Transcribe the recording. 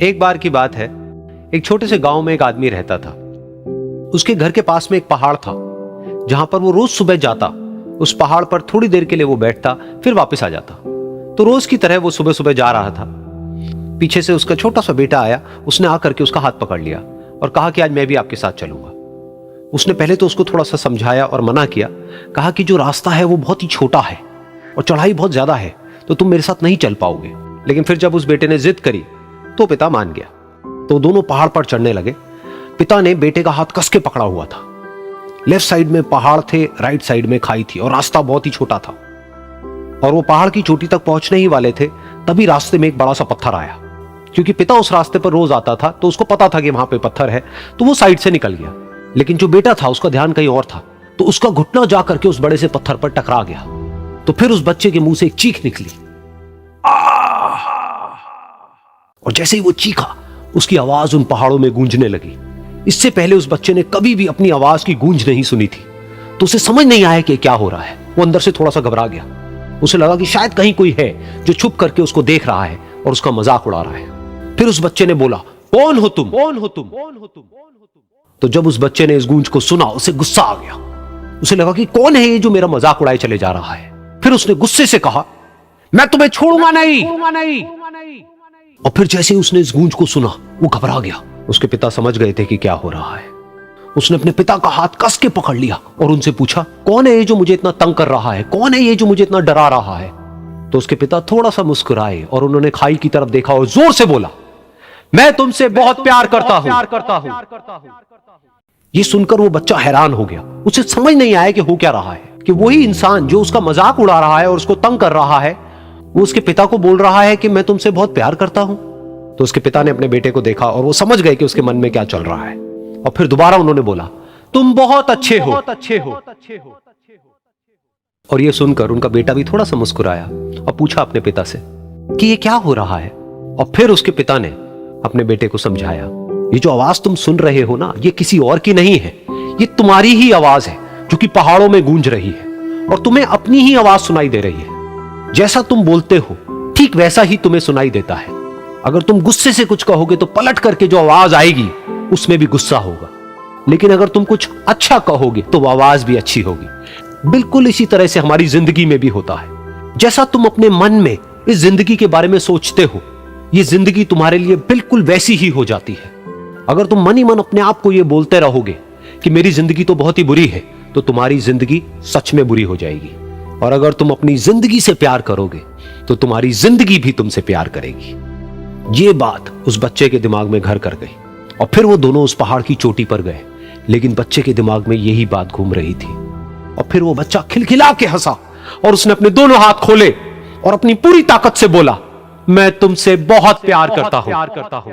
एक बार की बात है, एक छोटे से गांव में एक आदमी रहता था। उसके घर के पास में एक पहाड़ था जहां पर वो रोज सुबह जाता। उस पहाड़ पर थोड़ी देर के लिए वो बैठता, फिर वापस आ जाता। तो रोज की तरह वो सुबह सुबह जा रहा था। पीछे से उसका छोटा सा बेटा आया। उसने आकर के उसका हाथ पकड़ लिया और कहा कि आज मैं भी आपके साथ चलूंगा। उसने पहले तो उसको थोड़ा सा समझाया और मना किया। कहा कि जो रास्ता है वो बहुत ही छोटा है और चढ़ाई बहुत ज्यादा है, तो तुम मेरे साथ नहीं चल पाओगे। लेकिन फिर जब उस बेटे ने जिद करी तो पिता मान गया। तो दोनों पहाड़ पर चढ़ने लगे। पिता ने बेटे का हाथ कस के पकड़ा हुआ था। लेफ्ट साइड में पहाड़ थे, राइट साइड में खाई थी और रास्ता बहुत ही छोटा था। और वो पहाड़ की चोटी तक पहुंचने ही वाले थे, तभी रास्ते में एक बड़ा सा पत्थर आया। क्योंकि पिता उस रास्ते पर रोज आता था तो उसको पता था कि वहां पे पत्थर है, तो वो साइड से निकल गया। लेकिन जो बेटा था उसका ध्यान कहीं और था, तो उसका घुटना जा करके उस बड़े से पत्थर पर टकरा गया। तो फिर उस बच्चे के मुंह से एक चीख निकली, और जैसे ही वो चीखा उसकी आवाज उन पहाड़ों में गूंजने लगी। इससे पहले उस बच्चे ने कभी भी अपनी आवाज की गूंज नहीं सुनी थी, तो उसे समझ नहीं आया कि क्या हो रहा है। वो अंदर से थोड़ा सा घबरा गया। उसे लगा कि शायद कहीं कोई है जो छुप करके उसको देख रहा है और उसका मजाक उड़ा रहा है। फिर उस बच्चे ने बोला, कौन हो तुम? कौन हो तुम? कौन हो तुम? तो जब उस बच्चे ने इस गूंज को सुना, उसे गुस्सा आ गया। उसे लगा कि कौन है ये जो मेरा मजाक उड़ाए चले जा रहा है। फिर उसने गुस्से से कहा, मैं तुम्हें छोड़ूंगा नहीं। और फिर जैसे ही उसने इस गूंज को सुना, वो घबरा गया। उसके पिता समझ गए थे कि क्या हो रहा है। उसने अपने पिता का हाथ कस के पकड़ लिया और उनसे पूछा, कौन है ये जो मुझे इतना तंग कर रहा है? कौन है ये जो मुझे इतना डरा रहा है? तो उसके पिता थोड़ा सा मुस्कुराए और उन्होंने खाई की तरफ देखा और जोर से बोला, मैं तुमसे बहुत प्यार करता हूं। ये सुनकर वो बच्चा हैरान हो गया। उसे समझ नहीं आया कि हो क्या रहा है, कि वही इंसान जो उसका मजाक उड़ा रहा है और उसको तंग कर रहा है, वो उसके पिता को बोल रहा है कि मैं तुमसे बहुत प्यार करता हूं। तो उसके पिता ने अपने बेटे को देखा और वो समझ गए कि उसके मन में क्या चल रहा है। और फिर दोबारा उन्होंने बोला, तुम बहुत अच्छे हो। और ये सुनकर उनका बेटा भी थोड़ा सा मुस्कुराया और पूछा अपने पिता से कि ये क्या हो रहा है। और फिर उसके पिता ने अपने बेटे को समझाया, ये जो आवाज तुम सुन रहे हो ना, ये किसी और की नहीं है, ये तुम्हारी ही आवाज है जो कि पहाड़ों में गूंज रही है और तुम्हें अपनी ही आवाज सुनाई दे रही है। जैसा तुम बोलते हो ठीक वैसा ही तुम्हें सुनाई देता है। अगर तुम गुस्से से कुछ कहोगे तो पलट करके जो आवाज आएगी उसमें भी गुस्सा होगा, लेकिन अगर तुम कुछ अच्छा कहोगे तो वो आवाज भी अच्छी होगी। बिल्कुल इसी तरह से हमारी जिंदगी में भी होता है। जैसा तुम अपने मन में इस जिंदगी के बारे में सोचते हो, ये जिंदगी तुम्हारे लिए बिल्कुल वैसी ही हो जाती है। अगर तुम मन ही मन अपने आप को ये बोलते रहोगे कि मेरी जिंदगी तो बहुत ही बुरी है, तो तुम्हारी जिंदगी सच में बुरी हो जाएगी। और अगर तुम अपनी जिंदगी से प्यार करोगे तो तुम्हारी जिंदगी भी तुमसे प्यार करेगी। ये बात उस बच्चे के दिमाग में घर कर गई और फिर वो दोनों उस पहाड़ की चोटी पर गए। लेकिन बच्चे के दिमाग में यही बात घूम रही थी। और फिर वो बच्चा खिलखिला के हंसा और उसने अपने दोनों हाथ खोले और अपनी पूरी ताकत से बोला, मैं तुमसे बहुत प्यार करता हूं।